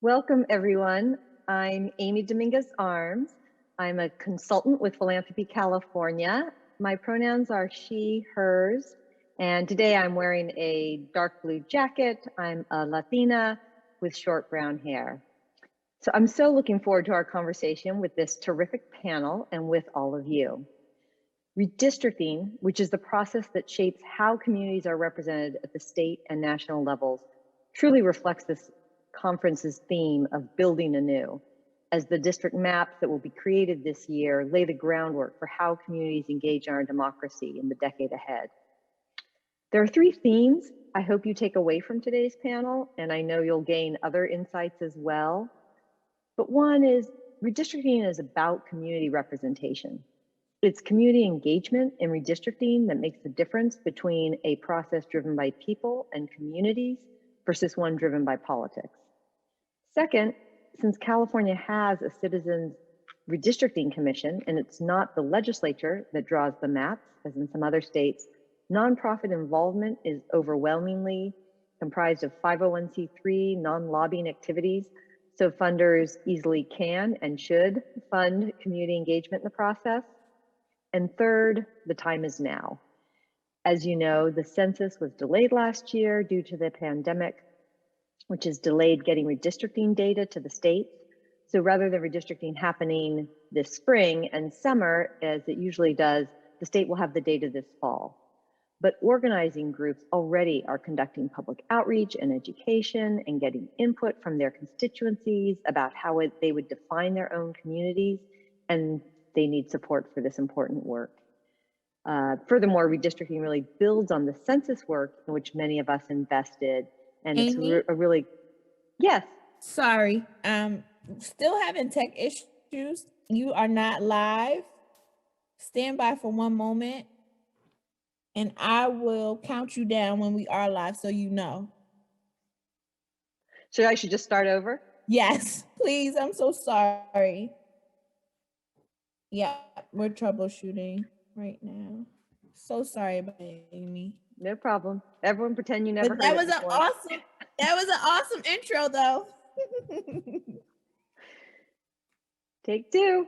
Welcome, everyone. I'm Amy Dominguez-Arms. I'm a consultant with Philanthropy, California. My pronouns are she, hers, and today I'm wearing a dark blue jacket. I'm a Latina with short brown hair. So I'm so looking forward to our conversation with this terrific panel and with all of you. Redistricting, which is the process that shapes how communities are represented at the state and national levels, truly reflects this conference's theme of building anew, as the district maps that will be created this year lay the groundwork for how communities engage in our democracy in the decade ahead. There are three themes I hope you take away from today's panel, and I know you'll gain other insights as well. But one is redistricting is about community representation. It's community engagement in redistricting that makes the difference between a process driven by people and communities versus one driven by politics. Second, since California has a Citizens Redistricting Commission and it's not the legislature that draws the maps, as in some other states, nonprofit involvement is overwhelmingly comprised of 501c3 non-lobbying activities, so funders easily can and should fund community engagement in the process. And third, the time is now. As you know, the census was delayed last year due to the pandemic, which has delayed getting redistricting data to the states. So rather than redistricting happening this spring and summer, as it usually does, the state will have the data this fall. But organizing groups already are conducting public outreach and education and getting input from their constituencies about how they would define their own communities, and they need support for this important work. Furthermore, redistricting really builds on the census work in which many of us invested, and Amy? it's a really, yes. Sorry, still having tech issues. You are not live. Stand by for one moment, and I will count you down when we are live so you know. So I should just start over? Yes, please. I'm so sorry. Yeah, we're troubleshooting right now. So sorry about it, Amy. No problem. Everyone pretend you never But heard that it was before. that was an awesome intro though. Take two.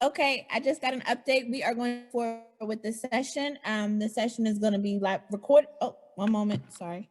Okay, I just got an update. We are going forward with the session. The session is going to be live record. Oh, one moment. Sorry.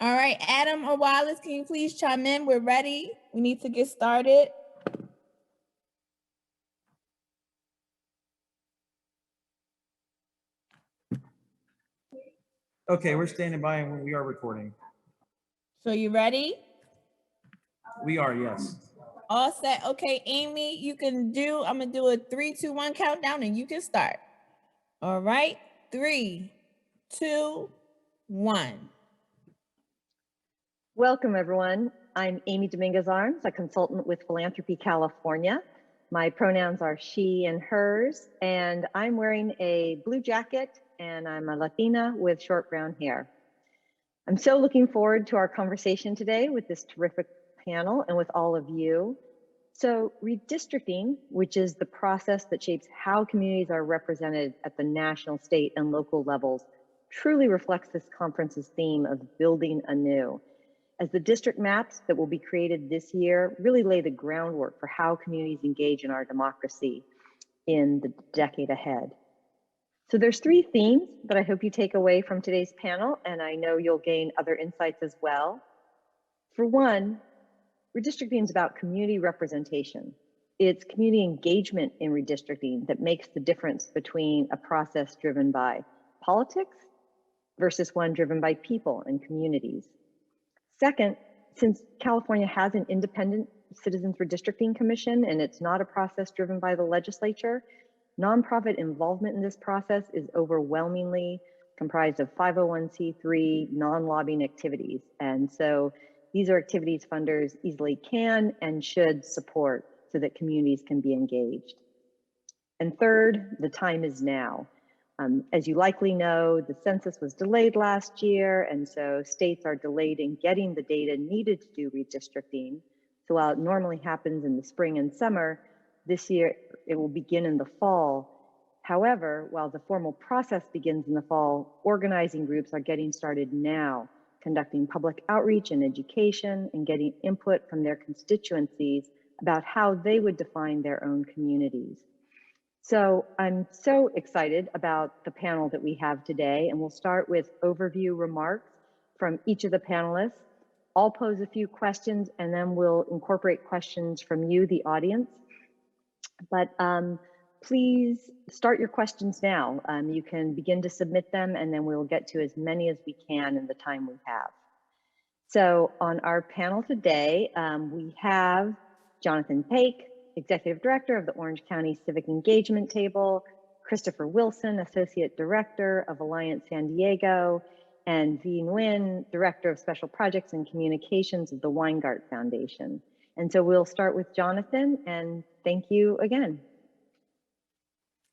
All right, Adam or Wallace, can you please chime in? We're ready. We need to get started. Okay, we're standing by and we are recording. So you ready? We are, yes. All set. Okay, Amy, you can do, I'm gonna do a 3, 2, 1 countdown and you can start. All right, 3, 2, 1. Welcome, everyone. I'm Amy Dominguez Arms, a consultant with Philanthropy, California. My pronouns are she and hers, and I'm wearing a blue jacket, and I'm a Latina with short brown hair. I'm so looking forward to our conversation today with this terrific panel and with all of you. So redistricting, which is the process that shapes how communities are represented at the national, state, and local levels, truly reflects this conference's theme of building anew, as the district maps that will be created this year really lay the groundwork for how communities engage in our democracy in the decade ahead. So there's 3 themes that I hope you take away from today's panel, and I know you'll gain other insights as well. For one, redistricting is about community representation. It's community engagement in redistricting that makes the difference between a process driven by politics versus one driven by people and communities. Second, since California has an independent Citizens Redistricting Commission and it's not a process driven by the legislature, nonprofit involvement in this process is overwhelmingly comprised of 501c3 non-lobbying activities. And so these are activities funders easily can and should support so that communities can be engaged. And third, the time is now. As you likely know, the census was delayed last year, and so states are delayed in getting the data needed to do redistricting. So while it normally happens in the spring and summer, this year it will begin in the fall. However, while the formal process begins in the fall, organizing groups are getting started now, conducting public outreach and education and getting input from their constituencies about how they would define their own communities. So I'm so excited about the panel that we have today, and we'll start with overview remarks from each of the panelists. I'll pose a few questions and then we'll incorporate questions from you, the audience. But please start your questions now. You can begin to submit them and then we'll get to as many as we can in the time we have. So on our panel today, we have Jonathan Paik, Executive Director of the Orange County Civic Engagement Table, Christopher Wilson, Associate Director of Alliance San Diego, and Vi Nguyen, Director of Special Projects and Communications of the Weingart Foundation. And so we'll start with Jonathan, and thank you again.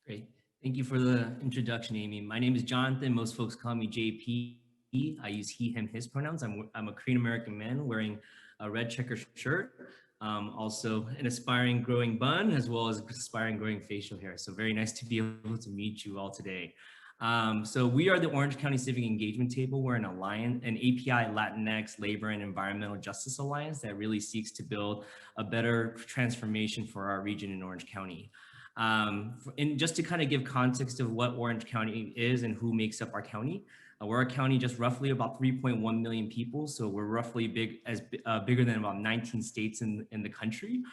Great. Thank you for the introduction, Amy. My name is Jonathan. Most folks call me JP. I use he, him, his pronouns. I'm a Korean American man wearing a red checker shirt. Also an aspiring growing bun, as well as aspiring growing facial hair. So very nice to be able to meet you all today. So we are the Orange County Civic Engagement Table. We're an alliance, an API Latinx Labor and Environmental Justice Alliance that really seeks to build a better transformation for our region in Orange County. And just to kind of give context of what Orange County is and who makes up our county, we're a county just roughly about 3.1 million people. So we're roughly bigger than about 19 states in the country.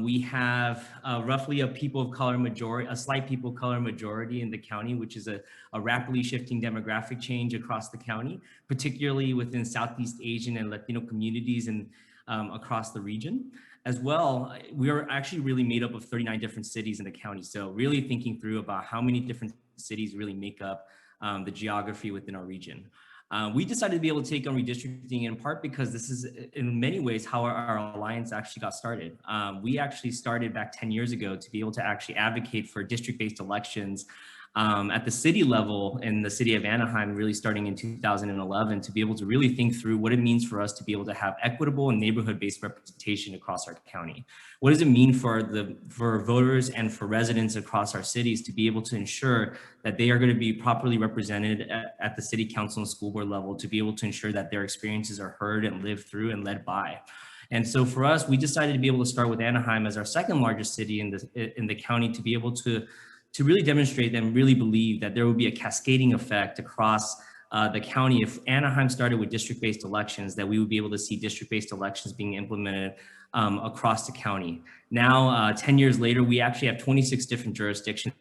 We have roughly a people of color majority, a slight people of color majority in the county, which is a rapidly shifting demographic change across the county, particularly within Southeast Asian and Latino communities and across the region. As well, we are actually really made up of 39 different cities in the county. So really thinking through about how many different cities really make up the geography within our region. We decided to be able to take on redistricting in part because this is in many ways how our alliance actually got started. We actually started back 10 years ago to be able to actually advocate for district-based elections at the city level in the city of Anaheim, really starting in 2011, to be able to really think through what it means for us to be able to have equitable and neighborhood-based representation across our county. What does it mean for voters and for residents across our cities to be able to ensure that they are going to be properly represented at the city council and school board level, to be able to ensure that their experiences are heard and lived through and led by. And so for us, we decided to be able to start with Anaheim as our second largest city in the county, to be able to really demonstrate and really believe that there will be a cascading effect across the county. If Anaheim started with district-based elections, that we would be able to see district-based elections being implemented across the county. Now, 10 years later, we actually have 26 different jurisdictions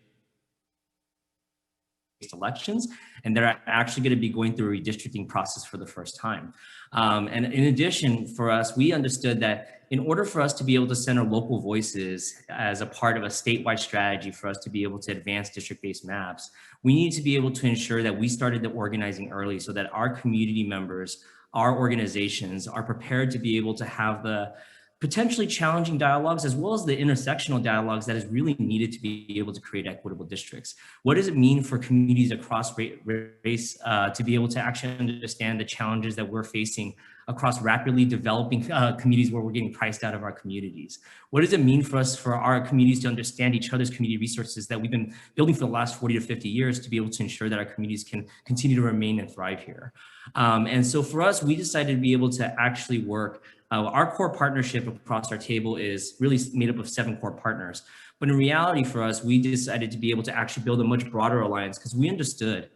elections, and they're actually going to be going through a redistricting process for the first time. And in addition, for us, we understood that in order for us to be able to center local voices as a part of a statewide strategy for us to be able to advance district-based maps, we need to be able to ensure that we started the organizing early so that our community members, our organizations are prepared to be able to have the potentially challenging dialogues as well as the intersectional dialogues that is really needed to be able to create equitable districts. What does it mean for communities across race to be able to actually understand the challenges that we're facing across rapidly developing communities where we're getting priced out of our communities? What does it mean for us, for our communities to understand each other's community resources that we've been building for the last 40 to 50 years to be able to ensure that our communities can continue to remain and thrive here? And so for us, we decided to be able to actually work. Our core partnership across our table is really made up of 7 core partners. But in reality for us, we decided to be able to actually build a much broader alliance because we understood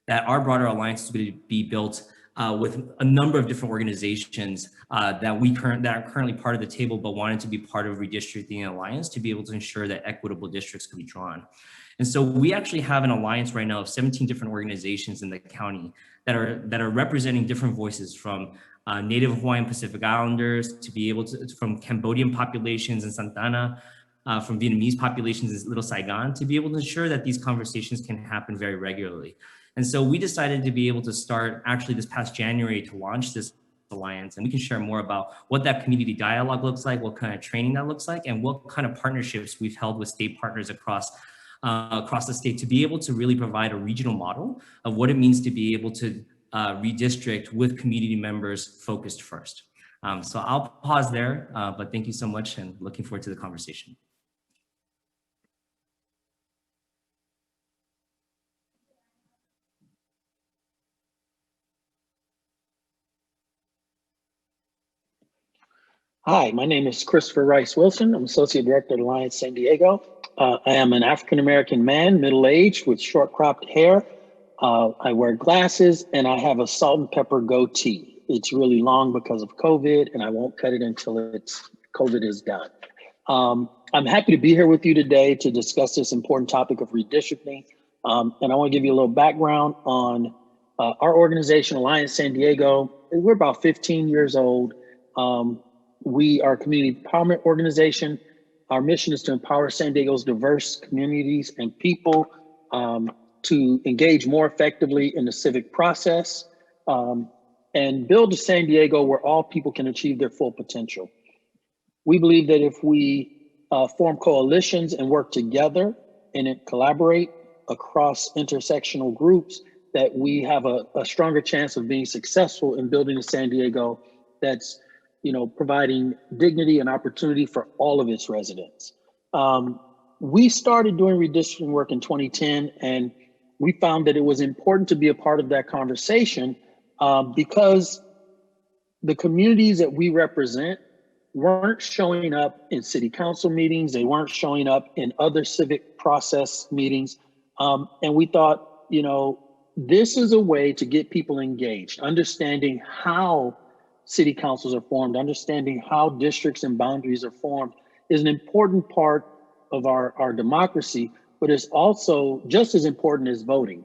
that our broader alliance is going to be built with a number of different organizations that are currently part of the table, but wanted to be part of Redistricting Alliance to be able to ensure that equitable districts could be drawn. And so we actually have an alliance right now of 17 different organizations in the county that are representing different voices, from Native Hawaiian Pacific Islanders to be able to, from Cambodian populations in Santana, from Vietnamese populations in Little Saigon, to be able to ensure that these conversations can happen very regularly. And so we decided to be able to start actually this past January to launch this alliance, and we can share more about what that community dialogue looks like, what kind of training that looks like, and what kind of partnerships we've held with state partners across the state to be able to really provide a regional model of what it means to be able to redistrict with community members focused first. So I'll pause there, but thank you so much and looking forward to the conversation. Hi, my name is Christopher Rice Wilson. I'm Associate Director at Alliance San Diego. I am an African-American man, middle-aged, with short cropped hair. I wear glasses and I have a salt and pepper goatee. It's really long because of COVID, and I won't cut it until COVID is done. I'm happy to be here with you today to discuss this important topic of redistricting. And I want to give you a little background on our organization, Alliance San Diego. We're about 15 years old. We are a community empowerment organization. Our mission is to empower San Diego's diverse communities and people to engage more effectively in the civic process and build a San Diego where all people can achieve their full potential. We believe that if we form coalitions and work together and collaborate across intersectional groups, that we have a stronger chance of being successful in building a San Diego that's providing dignity and opportunity for all of its residents. We started doing redistricting work in 2010, and we found that it was important to be a part of that conversation because the communities that we represent weren't showing up in city council meetings. They weren't showing up in other civic process meetings. And we thought, this is a way to get people engaged, understanding how city councils are formed, understanding how districts and boundaries are formed is an important part of our democracy, but it's also just as important as voting.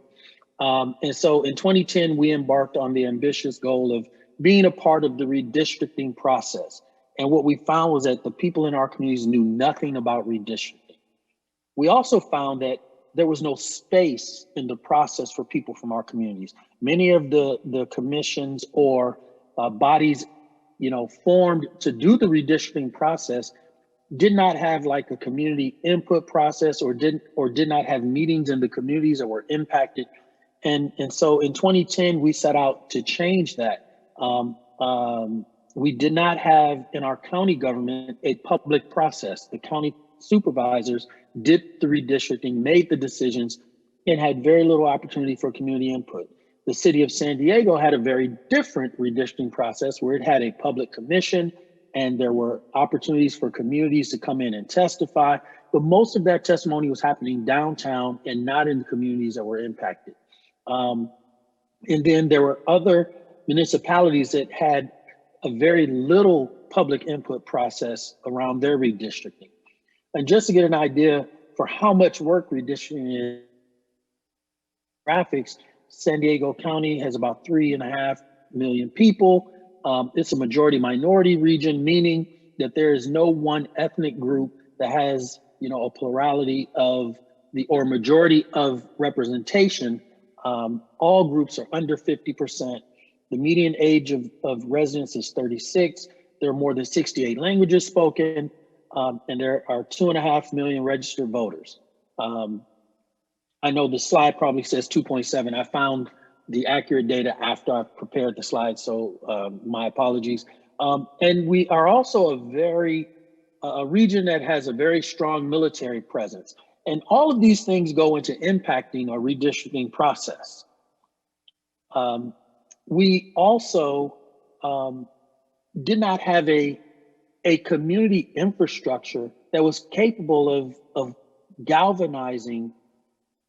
And so in 2010, we embarked on the ambitious goal of being a part of the redistricting process. And what we found was that the people in our communities knew nothing about redistricting. We also found that there was no space in the process for people from our communities. Many of the commissions or bodies, formed to do the redistricting process did not have like a community input process, or did not have meetings in the communities that were impacted. And so in 2010, we set out to change that. We did not have in our county government a public process. The county supervisors did the redistricting, made the decisions, and had very little opportunity for community input. The city of San Diego had a very different redistricting process where it had a public commission and there were opportunities for communities to come in and testify, but most of that testimony was happening downtown and not in the communities that were impacted. And then there were other municipalities that had a very little public input process around their redistricting. And just to get an idea for how much work redistricting is, graphics, San Diego County has about 3.5 million people. It's a majority minority region, meaning that there is no one ethnic group that has, a plurality of or majority of representation. All groups are under 50%. The median age of residents is 36. There are more than 68 languages spoken, and there are 2.5 million registered voters. I know the slide probably says 2.7. I found the accurate data after I prepared the slide, so my apologies. And we are also a region that has a very strong military presence. And all of these things go into impacting our redistricting process. We also did not have a community infrastructure that was capable of galvanizing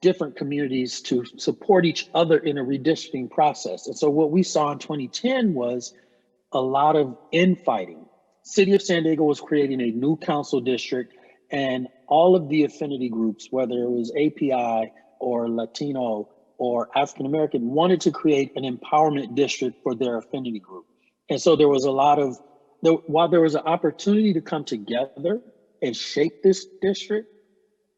different communities to support each other in a redistricting process. And so what we saw in 2010 was a lot of infighting. City of San Diego was creating a new council district, and all of the affinity groups, whether it was API or Latino or African American, wanted to create an empowerment district for their affinity group. And so there was a lot of, while there was an opportunity to come together and shape this district,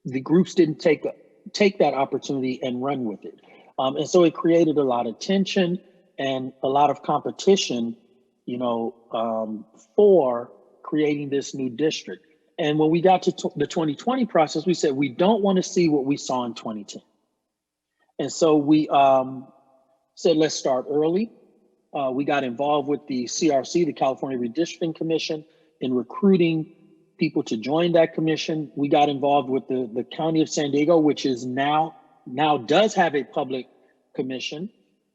the groups didn't take that opportunity and run with it. And so it created a lot of tension and a lot of competition, for creating this new district. And when we got to the 2020 process, we said, we don't want to see what we saw in 2010. And so we said, let's start early. We got involved with the CRC, the California Redistricting Commission, in recruiting people to join that commission. We got involved with the County of San Diego, which is now does have a public commission.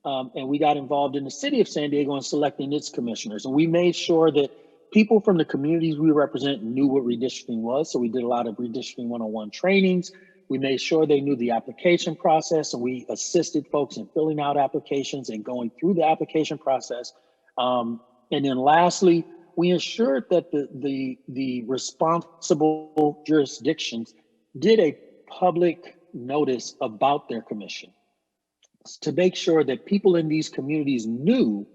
And we got involved in the City of San Diego in selecting its commissioners. And we made sure that people from the communities we represent knew what redistricting was. So we did a lot of redistricting 101 trainings. We made sure they knew the application process, and we assisted folks in filling out applications and going through the application process. And then lastly, we ensured that the responsible jurisdictions did a public notice about their commission to make sure that people in these communities knew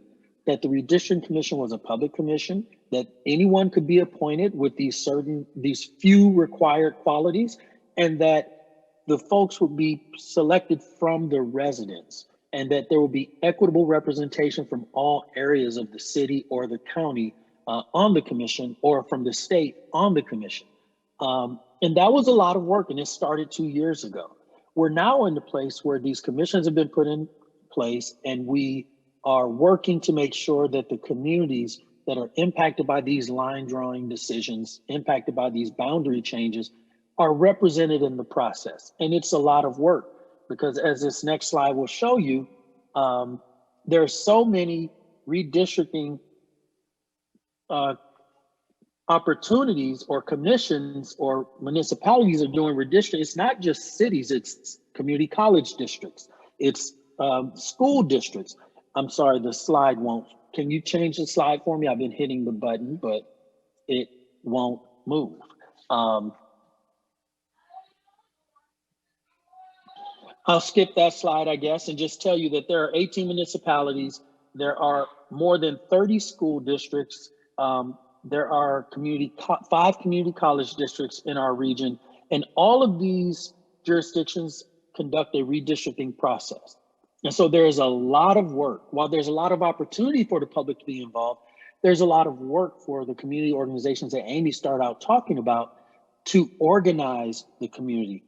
that the Redistricting Commission was a public commission, that anyone could be appointed with these few required qualities, and that the folks would be selected from the residents, and that there will be equitable representation from all areas of the city or the county on the commission, or from the state on the commission. And that was a lot of work, and it started 2 years ago. We're now in the place where these commissions have been put in place, and we are working to make sure that the communities that are impacted by these line drawing decisions, impacted by these boundary changes, are represented in the process. And it's a lot of work, because as this next slide will show you, there are so many redistricting opportunities or commissions or municipalities are doing redistricting. It's not just cities, it's community college districts, it's school districts. I'm sorry, the slide won't. Can you change the slide for me? I've been hitting the button, but it won't move. I'll skip that slide, I guess, and just tell you that there are 18 municipalities. There are more than 30 school districts. There are 5 community college districts in our region, and all of these jurisdictions conduct a redistricting process. And so there's a lot of work. While there's a lot of opportunity for the public to be involved, there's a lot of work for the community organizations that Amy started out talking about to organize the community,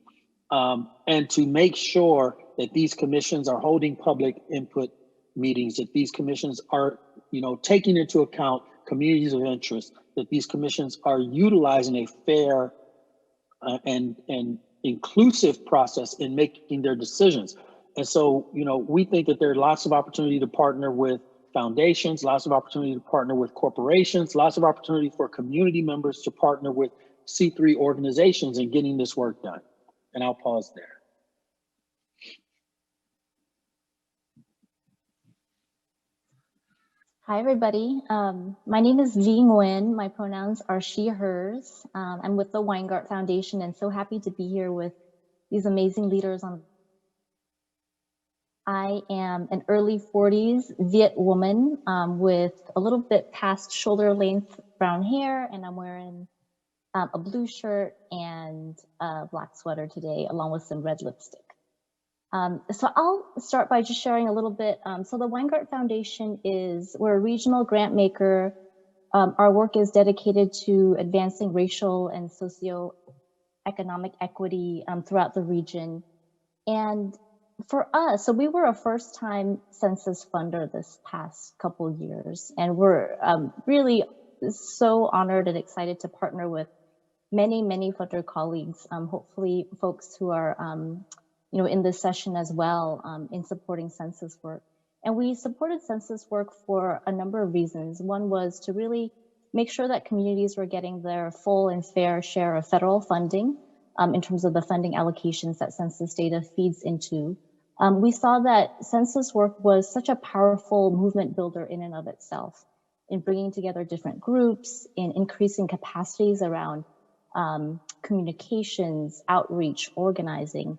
and to make sure that these commissions are holding public input meetings, that these commissions are, taking into account communities of interest, that these commissions are utilizing a fair and inclusive process in making their decisions. And so, we think that there are lots of opportunity to partner with foundations, lots of opportunity to partner with corporations, lots of opportunity for community members to partner with C3 organizations in getting this work done. And I'll pause there. Hi, everybody. My name is Vi Nguyen. My pronouns are she, hers. I'm with the Weingart Foundation and so happy to be here with these amazing leaders. I am an early 40s Viet woman with a little bit past shoulder length brown hair, and I'm wearing a blue shirt and a black sweater today, along with some red lipstick. So I'll start by just sharing a little bit. So the Weingart Foundation we're a regional grant maker. Our work is dedicated to advancing racial and socioeconomic equity throughout the region. And for us, so we were a first-time census funder this past couple years, and we're really so honored and excited to partner with many funder colleagues, hopefully folks who are in this session as well, in supporting census work. And we supported census work for a number of reasons. One was to really make sure that communities were getting their full and fair share of federal funding in terms of the funding allocations that census data feeds into. We saw that census work was such a powerful movement builder in and of itself, in bringing together different groups, in increasing capacities around communications, outreach, organizing,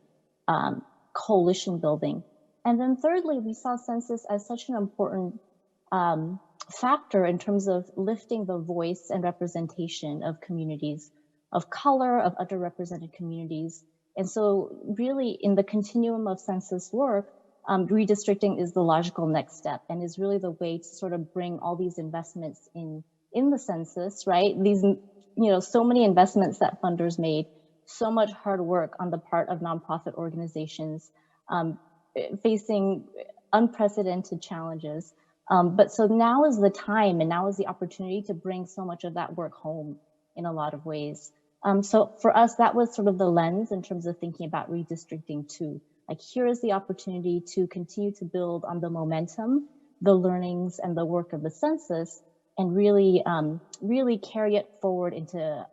coalition building. And then thirdly, we saw census as such an important factor in terms of lifting the voice and representation of communities of color, of underrepresented communities. And so really in the continuum of census work, redistricting is the logical next step and is really the way to sort of bring all these investments in the census, right? These, so many investments that funders made, so much hard work on the part of nonprofit organizations facing unprecedented challenges. But so now is the time and now is the opportunity to bring so much of that work home in a lot of ways. So for us, that was sort of the lens in terms of thinking about redistricting too. Like, here is the opportunity to continue to build on the momentum, the learnings, and the work of the census, and really, really carry it forward into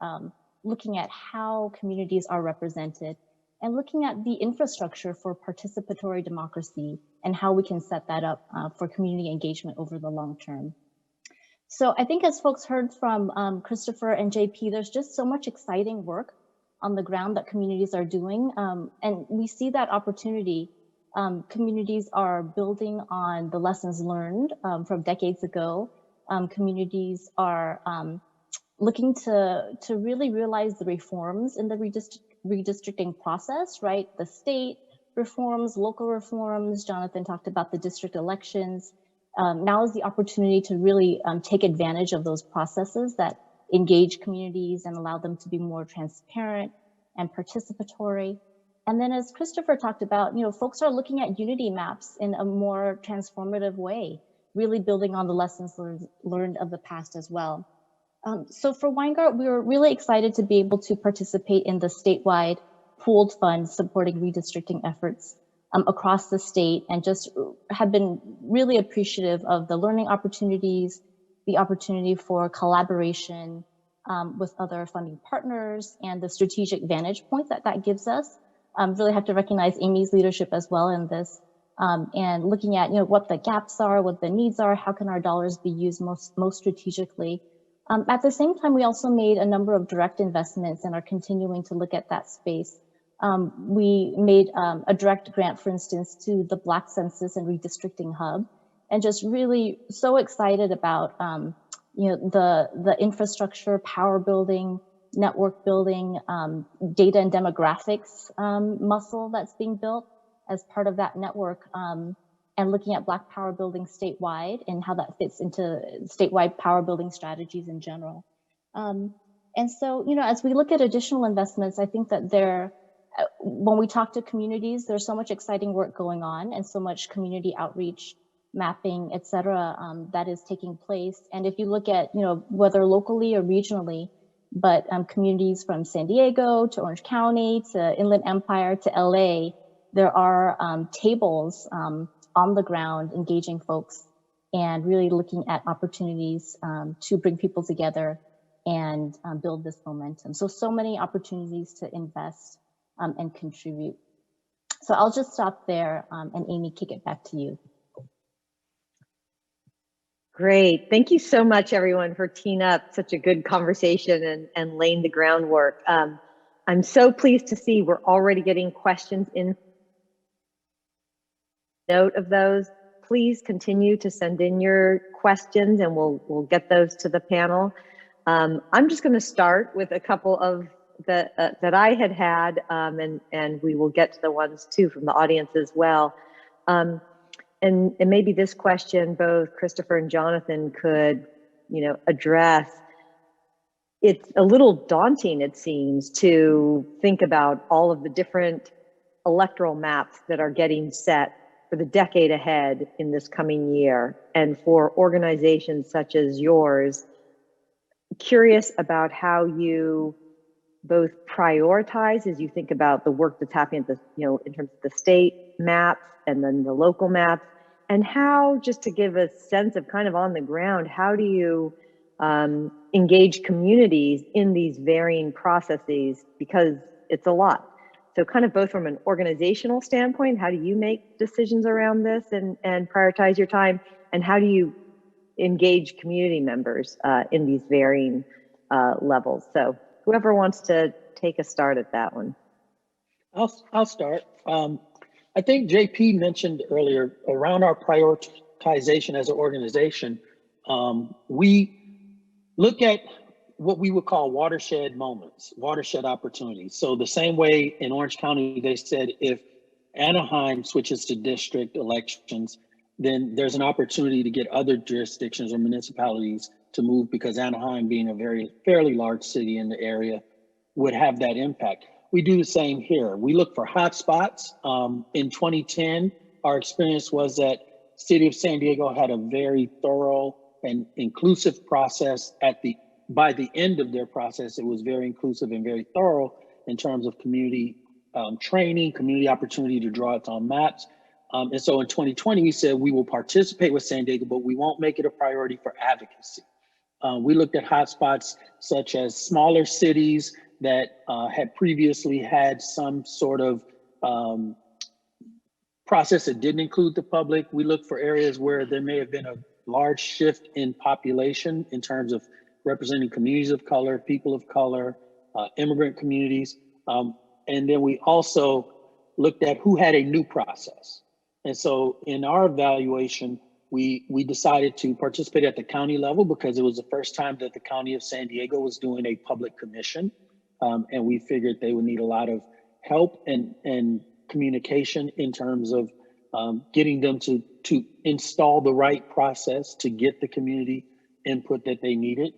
looking at how communities are represented and looking at the infrastructure for participatory democracy and how we can set that up for community engagement over the long term. So I think as folks heard from Christopher and JP, there's just so much exciting work on the ground that communities are doing. And we see that opportunity. Communities are building on the lessons learned from decades ago. Communities are looking to really realize the reforms in the redistricting process, right? The state reforms, local reforms. Jonathan talked about the district elections. Now is the opportunity to really take advantage of those processes that engage communities and allow them to be more transparent and participatory. And then as Christopher talked about, folks are looking at unity maps in a more transformative way, really building on the lessons learned of the past as well. So for Weingart, we were really excited to be able to participate in the statewide pooled fund supporting redistricting efforts across the state, and just have been really appreciative of the learning opportunities, the opportunity for collaboration with other funding partners, and the strategic vantage point that gives us. Really have to recognize Amy's leadership as well in this, and looking at what the gaps are, what the needs are, how can our dollars be used most strategically. At the same time, we also made a number of direct investments and are continuing to look at that space. We made a direct grant, for instance, to the Black Census and Redistricting Hub, and just really so excited about the infrastructure, power building, network building, data and demographics muscle that's being built as part of that network. and looking at Black power building statewide and how that fits into statewide power building strategies in general. And so, you know, as we look at additional investments, I think that when we talk to communities, there's so much exciting work going on and so much community outreach, mapping, et cetera, that is taking place. And if you look at, you know, whether locally or regionally, but communities from San Diego to Orange County to Inland Empire to LA, there are tables on the ground engaging folks and really looking at opportunities to bring people together and build this momentum. So many opportunities to invest and contribute. So I'll just stop there and Amy, kick it back to you. Great. Thank you so much, everyone, for teeing up such a good conversation and laying the groundwork. I'm so pleased to see we're already getting questions in. Note of those. Please continue to send in your questions and we'll get those to the panel. I'm just going to start with a couple of that I had, and we will get to the ones too from the audience as well. And maybe this question, both Christopher and Jonathan could, you know, address. It's a little daunting, it seems, to think about all of the different electoral maps that are getting set for the decade ahead in this coming year. And for organizations such as yours, curious about how you both prioritize as you think about the work that's happening at the, you know, in terms of the state maps and then the local maps, and how, just to give a sense of kind of on the ground, how do you engage communities in these varying processes, because it's a lot. So kind of both from an organizational standpoint, how do you make decisions around this and prioritize your time, and how do you engage community members in these varying levels? So whoever wants to take a start at that one. I'll start. I think JP mentioned earlier around our prioritization as an organization, we look at what we would call watershed moments, watershed opportunities. So the same way in Orange County, they said if Anaheim switches to district elections, then there's an opportunity to get other jurisdictions or municipalities to move, because Anaheim, being a fairly large city in the area, would have that impact. We do the same here. We look for hotspots. In 2010, our experience was that City of San Diego had a very thorough and inclusive process. By the end of their process, it was very inclusive and very thorough in terms of community training, community opportunity to draw its own maps. And so in 2020, we said we will participate with San Diego, but we won't make it a priority for advocacy. We looked at hotspots such as smaller cities that had previously had some sort of process that didn't include the public. We looked for areas where there may have been a large shift in population in terms of representing communities of color, people of color, immigrant communities. And then we also looked at who had a new process. And so in our evaluation, we decided to participate at the county level because it was the first time that the County of San Diego was doing a public commission. And we figured they would need a lot of help and communication in terms of getting them to install the right process to get the community input that they needed.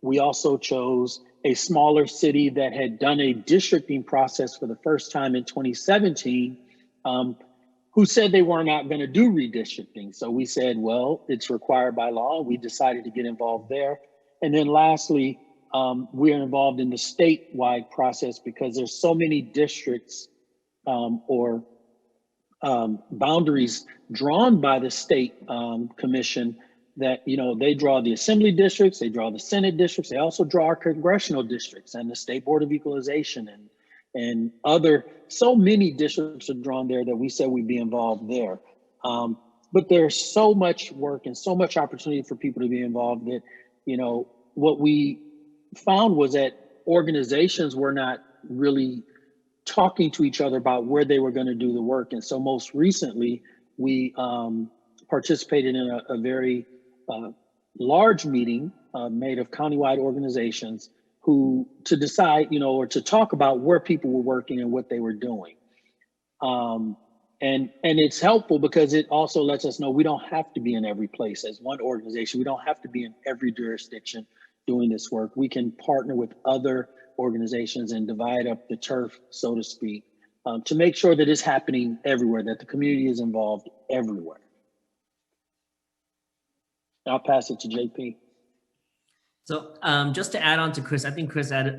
We also chose a smaller city that had done a districting process for the first time in 2017, who said they were not going to do redistricting. So we said, well, it's required by law. We decided to get involved there. And then lastly, we are involved in the statewide process because there's so many districts or boundaries drawn by the state commission that, you know, they draw the assembly districts, they draw the Senate districts, they also draw our congressional districts and the State Board of Equalization and other, so many districts are drawn there that we said we'd be involved there. But there's so much work and so much opportunity for people to be involved that, you know, what we found was that organizations were not really talking to each other about where they were going to do the work. And so most recently, we participated in a very large meeting made of countywide organizations to decide, you know, or to talk about where people were working and what they were doing. And it's helpful because it also lets us know we don't have to be in every place as one organization. We don't have to be in every jurisdiction doing this work. We can partner with other organizations and divide up the turf, so to speak, to make sure that it's happening everywhere, that the community is involved everywhere. I'll pass it to JP. So just to add on to Chris, I think Chris had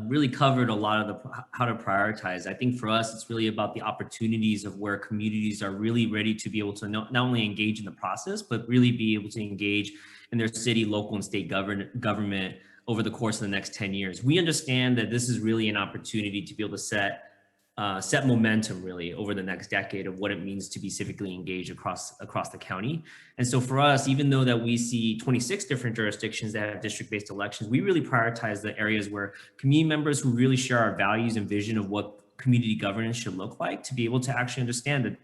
really covered a lot of how to prioritize. I think for us, it's really about the opportunities of where communities are really ready to be able to not only engage in the process, but really be able to engage in their city, local, and state government over the course of the next 10 years. We understand that this is really an opportunity to be able to set momentum really over the next decade of what it means to be civically engaged across the county. And so for us, even though that we see 26 different jurisdictions that have district-based elections, we really prioritize the areas where community members who really share our values and vision of what community governance should look like, to be able to actually understand that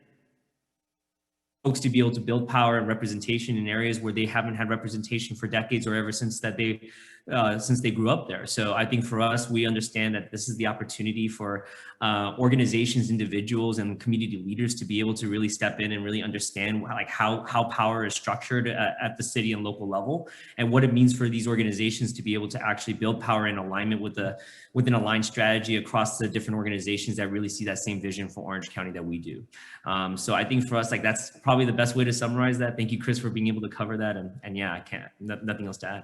folks to be able to build power and representation in areas where they haven't had representation for decades or ever since they grew up there. So I think for us, we understand that this is the opportunity for organizations, individuals, and community leaders to be able to really step in and really understand like how power is structured at the city and local level, and what it means for these organizations to be able to actually build power in alignment with an aligned strategy across the different organizations that really see that same vision for Orange County that we do. So I think for us, like that's probably the best way to summarize that. Thank you, Chris, for being able to cover that. And yeah, nothing else to add.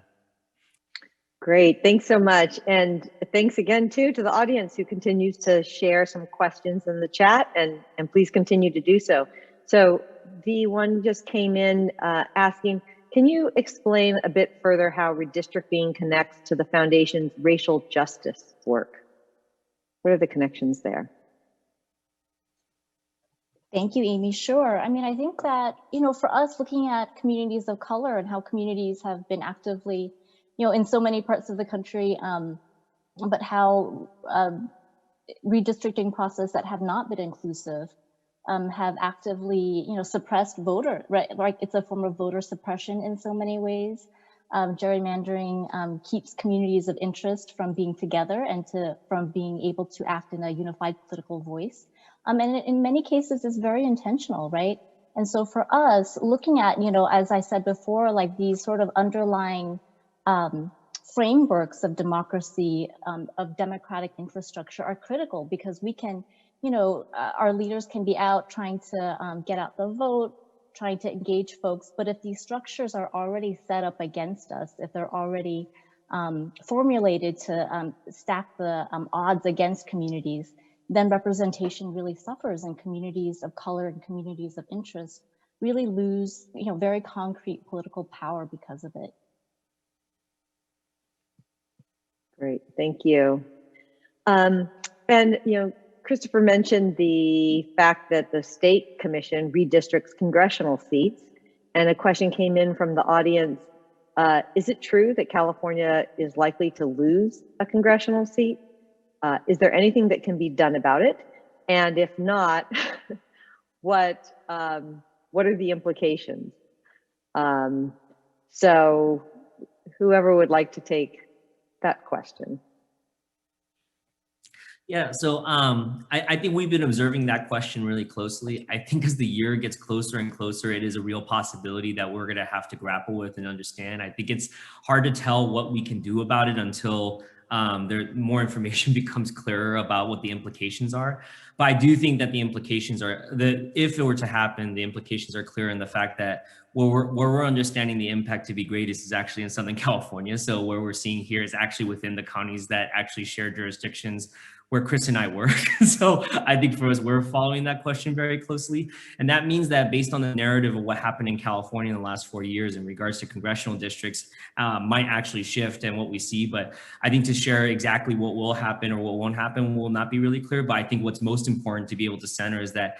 Great, thanks so much. And thanks again too to the audience who continues to share some questions in the chat, and please continue to do so. So the one just came in asking, can you explain a bit further how redistricting connects to the Foundation's racial justice work? What are the connections there? Thank you, Amy. Sure. I mean, I think that, for us looking at communities of color and how communities have been actively, in so many parts of the country, but how redistricting process that have not been inclusive have actively, suppressed voter, right? Like it's a form of voter suppression in so many ways. Gerrymandering keeps communities of interest from being together and from being able to act in a unified political voice. And in many cases, it's very intentional, right? And so for us, looking at, as I said before, like these sort of underlying frameworks of democracy, of democratic infrastructure are critical, because we can, our leaders can be out trying to get out the vote, trying to engage folks. But if these structures are already set up against us, if they're already formulated to stack the odds against communities, then representation really suffers, and communities of color and communities of interest really lose, very concrete political power because of it. Great, thank you. And Christopher mentioned the fact that the state commission redistricts congressional seats, and a question came in from the audience. Is it true that California is likely to lose a congressional seat? Is there anything that can be done about it? And if not, what are the implications? So whoever would like to take that question. Yeah, so I think we've been observing that question really closely. I think as the year gets closer and closer, it is a real possibility that we're going to have to grapple with and understand. I think it's hard to tell what we can do about it until more information becomes clearer about what the implications are. But I do think that the implications are that if it were to happen, the implications are clear in the fact that where we're understanding the impact to be greatest is actually in Southern California. So where we're seeing here is actually within the counties that actually share jurisdictions where Chris and I work. So I think for us, we're following that question very closely. And that means that based on the narrative of what happened in California in the last 4 years in regards to congressional districts might actually shift and what we see. But I think to share exactly what will happen or what won't happen will not be really clear. But I think what's most important to be able to center is that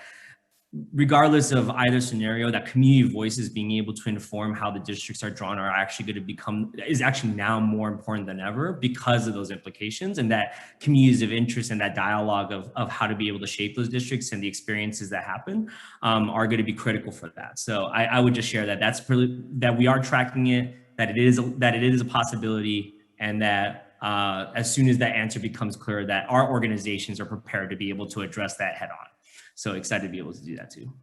regardless of either scenario, that community voices being able to inform how the districts are drawn are actually going to is actually now more important than ever because of those implications, and that communities of interest and that dialogue of how to be able to shape those districts and the experiences that happen are going to be critical for that. So I would just share that that we are tracking it, that it is a possibility, and that as soon as that answer becomes clear, that our organizations are prepared to be able to address that head on. So excited to be able to do that too.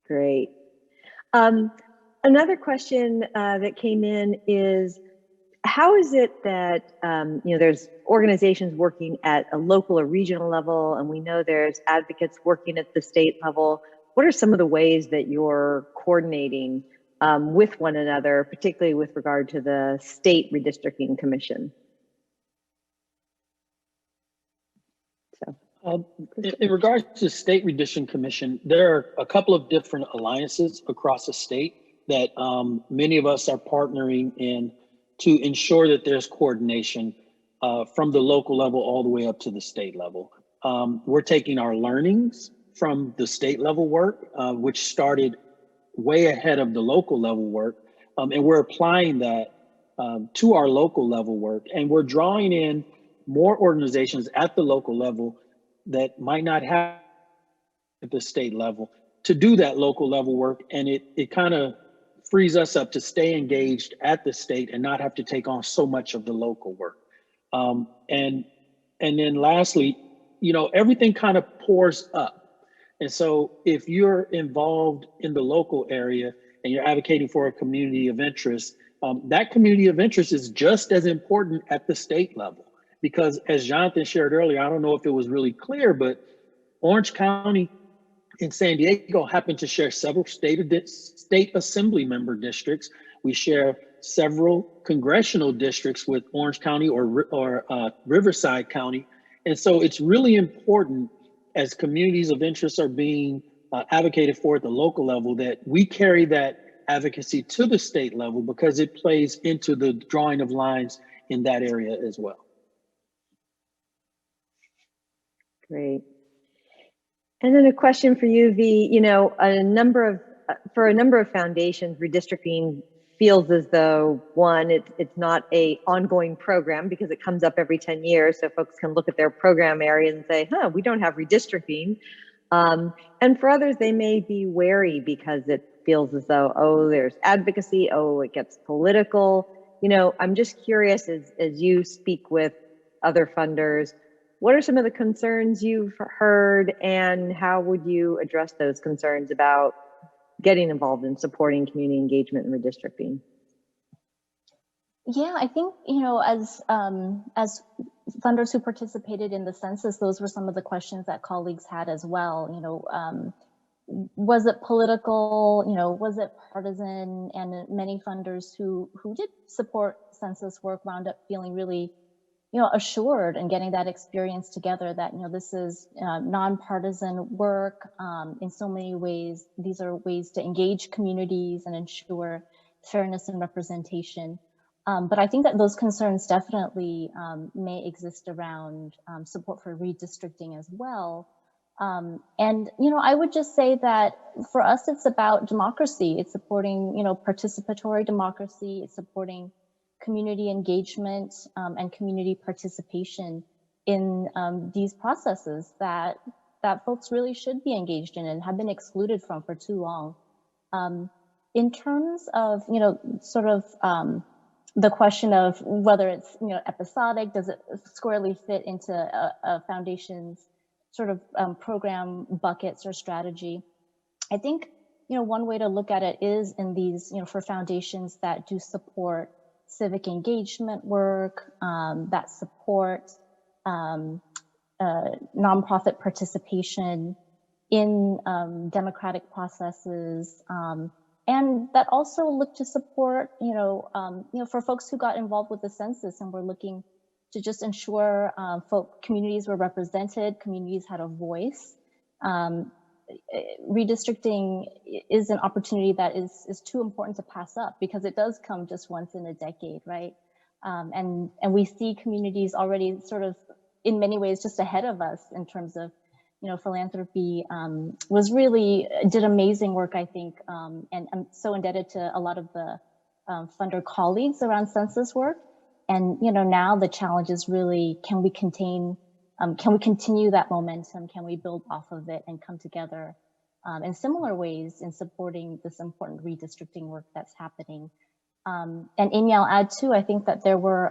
Great. Another question that came in is, how is it that, there's organizations working at a local or regional level, and we know there's advocates working at the state level. What are some of the ways that you're coordinating with one another, particularly with regard to the State Redistricting Commission? In regards to the State Redistricting Commission, there are a couple of different alliances across the state that many of us are partnering in to ensure that there's coordination from the local level all the way up to the state level. We're taking our learnings from the state level work, which started way ahead of the local level work, and we're applying that to our local level work, and we're drawing in more organizations at the local level that might not have at the state level to do that local level work, and it kind of frees us up to stay engaged at the state and not have to take on so much of the local work. And then lastly, everything kind of pours up. And so if you're involved in the local area and you're advocating for a community of interest, that community of interest is just as important at the state level. Because as Jonathan shared earlier, I don't know if it was really clear, but Orange County and San Diego happen to share several state assembly member districts. We share several congressional districts with Orange County or Riverside County. And so it's really important, as communities of interest are being advocated for at the local level, that we carry that advocacy to the state level, because it plays into the drawing of lines in that area as well. Great. And then a question for you, V. For a number of foundations, redistricting feels as though, one, it's not a ongoing program because it comes up every 10 years. So folks can look at their program area and say, we don't have redistricting. And for others, they may be wary because it feels as though, there's advocacy, it gets political. I'm just curious, as you speak with other funders, what are some of the concerns you've heard, and how would you address those concerns about getting involved in supporting community engagement and redistricting? Yeah, I think, as funders who participated in the census, those were some of the questions that colleagues had as well. Was it political? Was it partisan? And many funders who did support census work wound up feeling really assured and getting that experience together that, this is nonpartisan work. In so many ways, these are ways to engage communities and ensure fairness and representation. But I think that those concerns definitely may exist around support for redistricting as well. And, I would just say that for us, it's about democracy. It's supporting, participatory democracy. It's supporting community engagement and community participation in these processes that folks really should be engaged in and have been excluded from for too long. In terms of, the question of whether it's, episodic, does it squarely fit into a foundation's sort of program buckets or strategy? I think, one way to look at it is in these, for foundations that do support civic engagement work, that support nonprofit participation in democratic processes, and that also look to support, for folks who got involved with the census and were looking to just ensure communities were represented, communities had a voice. Redistricting is an opportunity that is too important to pass up because it does come just once in a decade, right? And we see communities already sort of in many ways just ahead of us in terms of, philanthropy did amazing work, I think, and I'm so indebted to a lot of the funder colleagues around census work. And now the challenge is really, can we continue that momentum? Can we build off of it and come together in similar ways in supporting this important redistricting work that's happening? And Amy, I'll add too, I think that there were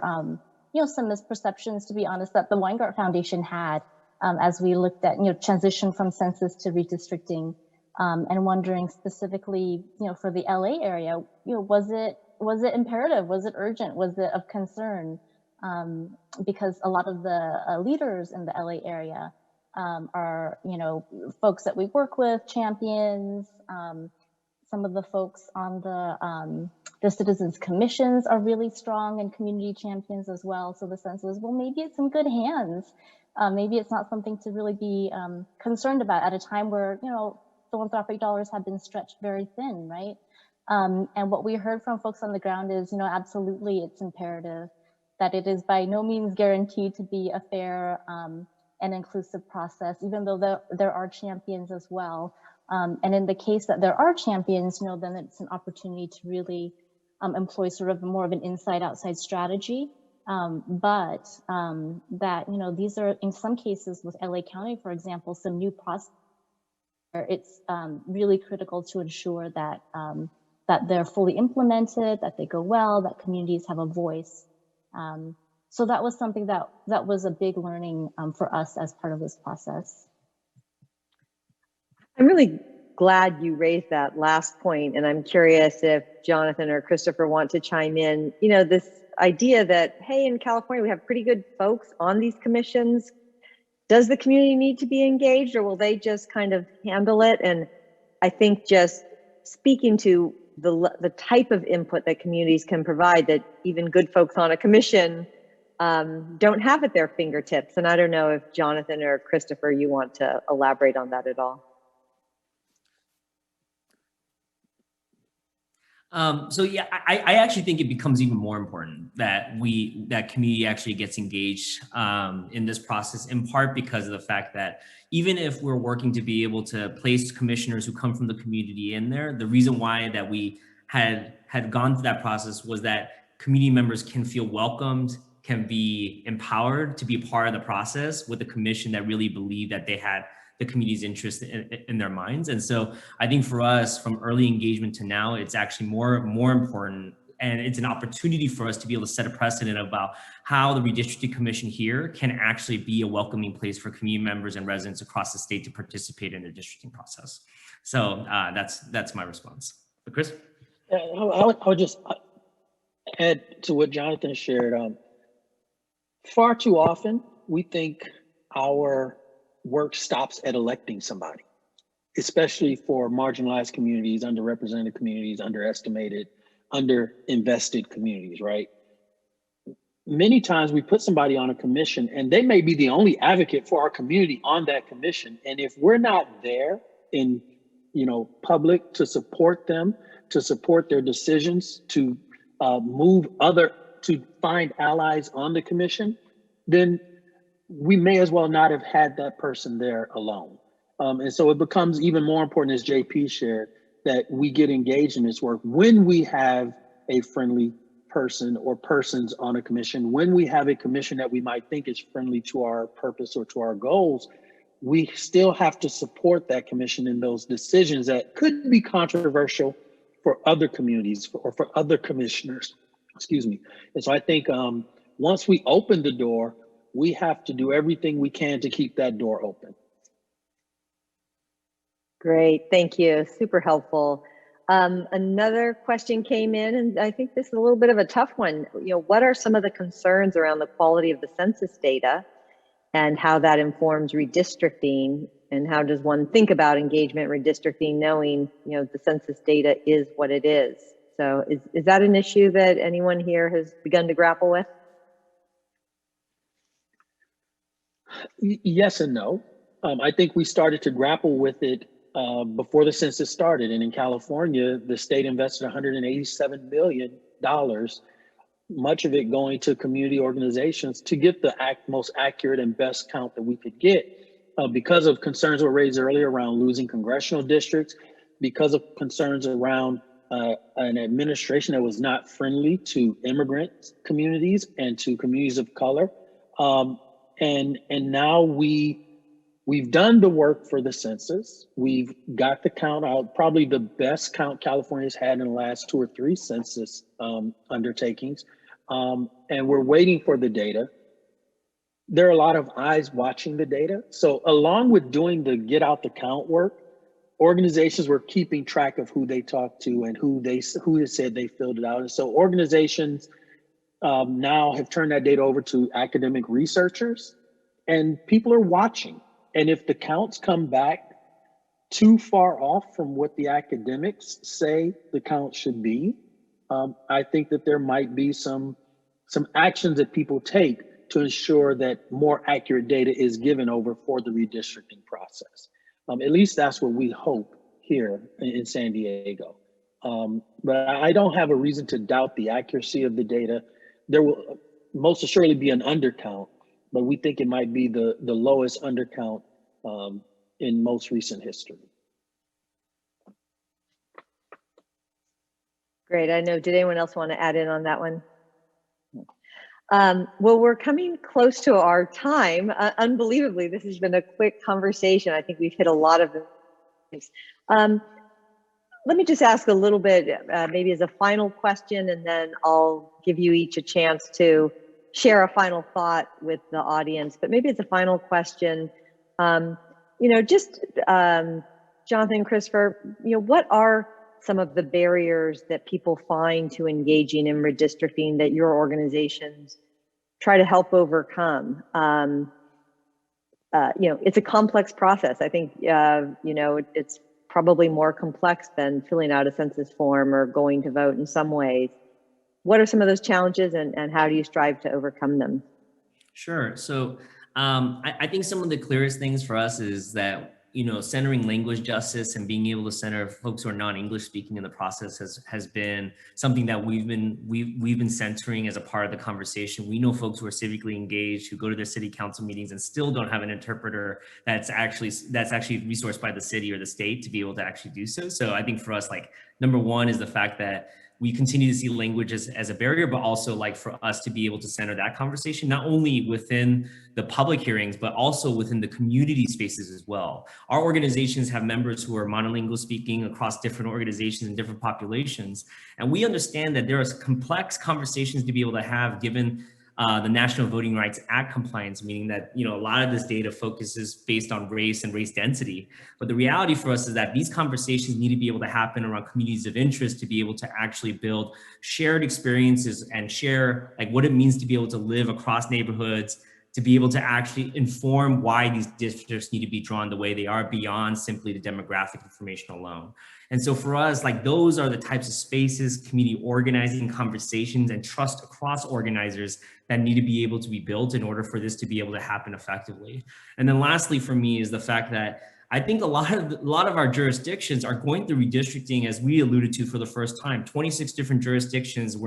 some misperceptions, to be honest, that the Weingart Foundation had as we looked at, transition from census to redistricting, and wondering specifically, for the LA area, was it imperative? Was it urgent? Was it of concern? Because a lot of the leaders in the LA area are, folks that we work with, champions. Some of the folks on the citizens commissions are really strong and community champions as well. So the sense was, well, maybe it's in good hands. Maybe it's not something to really be concerned about at a time where, philanthropic dollars have been stretched very thin, right? And what we heard from folks on the ground is, absolutely it's imperative, that it is by no means guaranteed to be a fair and inclusive process, even though there are champions as well. And in the case that there are champions, then it's an opportunity to really employ sort of more of an inside-outside strategy. But that, these are, in some cases with LA County, for example, some new process where it's really critical to ensure that, that they're fully implemented, that they go well, that communities have a voice. So that was something that was a big learning for us as part of this process. I'm really glad you raised that last point, and I'm curious if Jonathan or Christopher want to chime in. This idea that, hey, in California, we have pretty good folks on these commissions. Does the community need to be engaged, or will they just kind of handle it? And I think just speaking to the type of input that communities can provide, that even good folks on a commission don't have at their fingertips. And I don't know if Jonathan or Christopher, you want to elaborate on that at all. So yeah, I actually think it becomes even more important that that community actually gets engaged in this process, in part because of the fact that even if we're working to be able to place commissioners who come from the community in there, the reason why that we had gone through that process was that community members can feel welcomed, can be empowered to be a part of the process with a commission that really believed that they had the community's interest in their minds. And so I think for us, from early engagement to now, it's actually more important, and it's an opportunity for us to be able to set a precedent about how the Redistricting Commission here can actually be a welcoming place for community members and residents across the state to participate in the districting process. So that's my response. But Chris? I would just add to what Jonathan shared. Far too often, we think our work stops at electing somebody, especially for marginalized communities, underrepresented communities, underestimated, underinvested communities, right? Many times we put somebody on a commission and they may be the only advocate for our community on that commission. And if we're not there in, public to support them, to support their decisions, to to find allies on the commission, then we may as well not have had that person there alone. And so it becomes even more important, as JP shared, that we get engaged in this work when we have a friendly person or persons on a commission, when we have a commission that we might think is friendly to our purpose or to our goals. We still have to support that commission in those decisions that could be controversial for other communities or for other commissioners, excuse me. And so I think once we open the door, we have to do everything we can to keep that door open. Great, thank you, super helpful. Another question came in, and I think this is a little bit of a tough one. What are some of the concerns around the quality of the census data and how that informs redistricting? And how does one think about engagement redistricting, knowing, the census data is what it is? So is that an issue that anyone here has begun to grapple with? Yes and no. I think we started to grapple with it before the census started. And in California, the state invested $187 million, much of it going to community organizations to get the most accurate and best count that we could get. Because of concerns were raised earlier around losing congressional districts, because of concerns around an administration that was not friendly to immigrant communities and to communities of color. And now we've done the work for the census. We've got the count out, probably the best count California's had in the last 2 or 3 census undertakings. and we're waiting for the data. There are a lot of eyes watching the data. So along with doing the get out the count work, organizations were keeping track of who they talked to and who has said they filled it out. And so organizations now have turned that data over to academic researchers, and people are watching. And if the counts come back too far off from what the academics say the count should be, I think that there might be some actions that people take to ensure that more accurate data is given over for the redistricting process. At least that's what we hope here in San Diego. But I don't have a reason to doubt the accuracy of the data. There will most assuredly be an undercount, but we think it might be the lowest undercount in most recent history. Great. I know, did anyone else want to add in on that one? Well, we're coming close to our time. Unbelievably, this has been a quick conversation. I think we've hit a lot of things. Let me just ask a little bit, maybe as a final question, and then I'll give you each a chance to share a final thought with the audience. But maybe as a final question, Jonathan, Christopher, what are some of the barriers that people find to engaging in redistricting that your organizations try to help overcome? It's a complex process. I think, it's probably more complex than filling out a census form or going to vote in some ways. What are some of those challenges, and how do you strive to overcome them? Sure. So I think some of the clearest things for us is that centering language justice and being able to center folks who are non-English speaking in the process has been something that we've been centering as a part of the conversation. We know folks who are civically engaged, who go to their city council meetings and still don't have an interpreter that's actually resourced by the city or the state to be able to actually do so. So I think for us, number one is the fact that we continue to see language as a barrier, but also for us to be able to center that conversation, not only within the public hearings, but also within the community spaces as well. Our organizations have members who are monolingual speaking across different organizations and different populations. And we understand that there are complex conversations to be able to have given the National Voting Rights Act compliance, meaning that a lot of this data focuses based on race and race density. But the reality for us is that these conversations need to be able to happen around communities of interest to be able to actually build shared experiences and share what it means to be able to live across neighborhoods, to be able to actually inform why these districts need to be drawn the way they are beyond simply the demographic information alone. And so for us, those are the types of spaces, community organizing, conversations, and trust across organizers that need to be able to be built in order for this to be able to happen effectively. And then lastly, for me, is the fact that I think a lot of our jurisdictions are going through redistricting, as we alluded to, for the first time. 26 different jurisdictions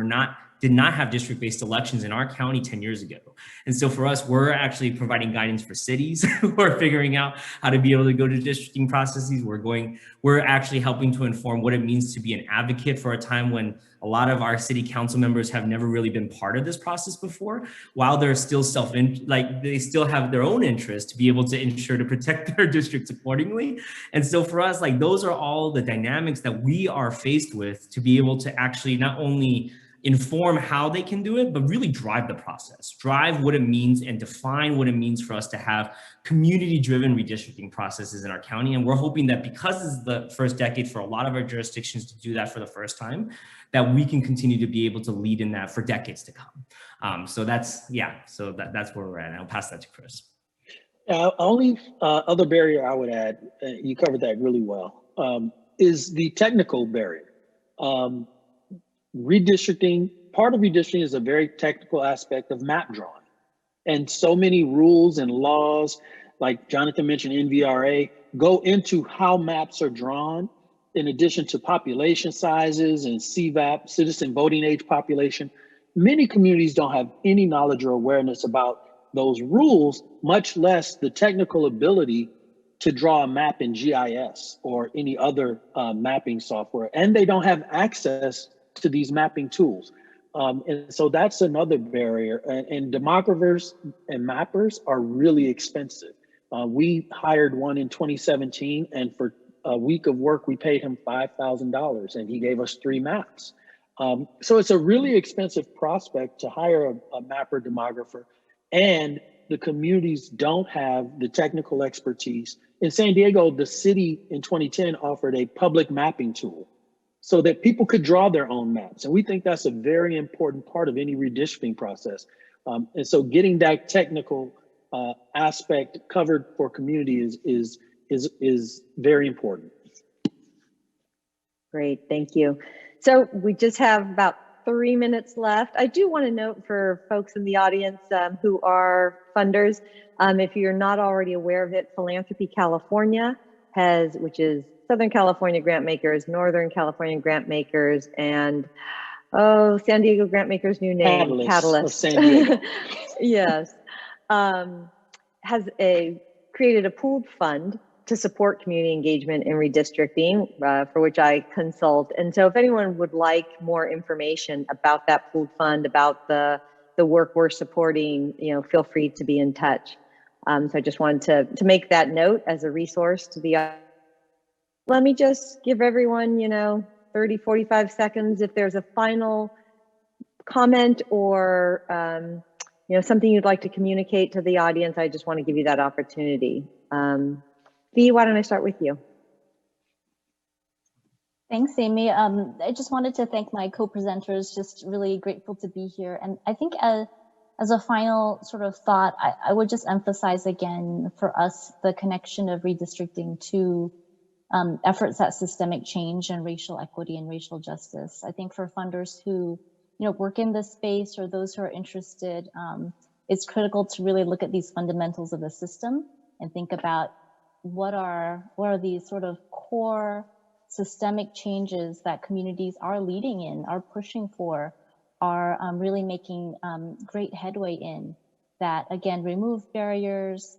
did not have district-based elections in our county 10 years ago. And so for us, we're actually providing guidance for cities who are figuring out how to be able to go to districting processes. We're actually helping to inform what it means to be an advocate for a time when a lot of our city council members have never really been part of this process before, while they're still they still have their own interest to be able to ensure to protect their districts accordingly. And so for us, those are all the dynamics that we are faced with to be able to actually not only inform how they can do it, but really drive the process, drive what it means and define what it means for us to have community-driven redistricting processes in our county. And we're hoping that because this is the first decade for a lot of our jurisdictions to do that for the first time, that we can continue to be able to lead in that for decades to come. So that's where we're at. And I'll pass that to Chris. Only other barrier I would add, you covered that really well, is the technical barrier. Part of redistricting is a very technical aspect of map drawing. And so many rules and laws, like Jonathan mentioned, NVRA, go into how maps are drawn, in addition to population sizes and CVAP, citizen voting age population. Many communities don't have any knowledge or awareness about those rules, much less the technical ability to draw a map in GIS or any other mapping software. And they don't have access to these mapping tools. And so that's another barrier. And demographers and mappers are really expensive. We hired one in 2017, and for a week of work, we paid him $5,000, and he gave us 3 maps. So it's a really expensive prospect to hire a mapper demographer, and the communities don't have the technical expertise. In San Diego, the city in 2010 offered a public mapping tool so that people could draw their own maps. And we think that's a very important part of any redistricting process. And so getting that technical aspect covered for community is very important. Great, thank you. So we just have about 3 minutes left. I do want to note for folks in the audience who are funders, if you're not already aware of it, Philanthropy California has, which is Southern California grant makers, Northern California grant makers, and San Diego grant makers' new name, Catalyst. Of San Diego. Yes, has created a pooled fund to support community engagement in redistricting, for which I consult. And so if anyone would like more information about that pooled fund, about the work we're supporting, feel free to be in touch. So I just wanted to make that note as a resource to the. Let me just give everyone, 30, 45 seconds. If there's a final comment or, something you'd like to communicate to the audience, I just want to give you that opportunity. Fee, why don't I start with you? Thanks, Amy. I just wanted to thank my co-presenters, just really grateful to be here. And I think as a final sort of thought, I would just emphasize again for us the connection of redistricting to efforts at systemic change and racial equity and racial justice. I think for funders who work in this space or those who are interested, it's critical to really look at these fundamentals of the system and think about what are these sort of core systemic changes that communities are leading in, are pushing for, are really making great headway in, that again remove barriers,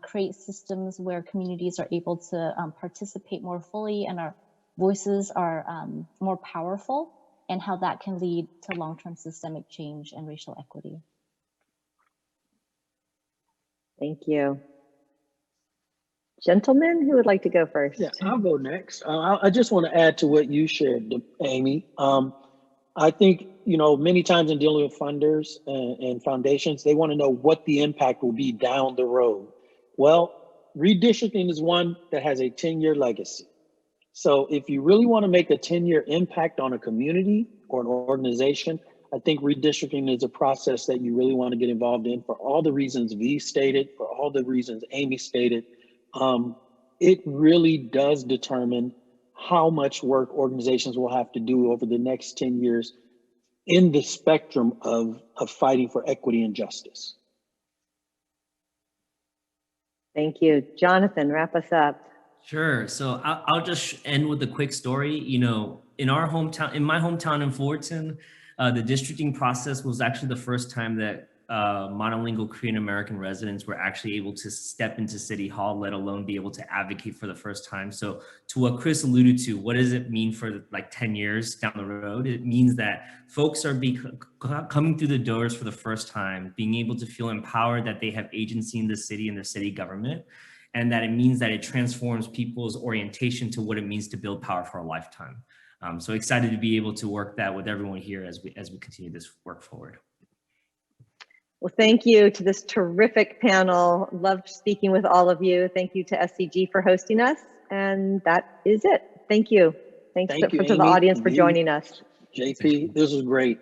create systems where communities are able to participate more fully and our voices are more powerful, and how that can lead to long-term systemic change and racial equity. Thank you. Gentlemen, who would like to go first? Yeah, I'll go next. I just want to add to what you shared, Amy. I think, many times in dealing with funders and foundations, they want to know what the impact will be down the road. Well, redistricting is one that has a 10-year legacy. So if you really want to make a 10-year impact on a community or an organization, I think redistricting is a process that you really want to get involved in for all the reasons V stated, for all the reasons Amy stated. It really does determine how much work organizations will have to do over the next 10 years in the spectrum of fighting for equity and justice. Thank you. Jonathan, wrap us up. Sure. So I'll just end with a quick story. In my hometown in Fullerton, the districting process was actually the first time that monolingual Korean American residents were actually able to step into City Hall, let alone be able to advocate for the first time. So to what Chris alluded to, what does it mean for like 10 years down the road? It means that folks are coming through the doors for the first time, being able to feel empowered that they have agency in the city and their city government, and that it means that it transforms people's orientation to what it means to build power for a lifetime. So excited to be able to work that with everyone here as we continue this work forward. Well, thank you to this terrific panel. Loved speaking with all of you. Thank you to SCG for hosting us. And that is it. Thank you. Thanks to the audience for joining us. JP, this was great.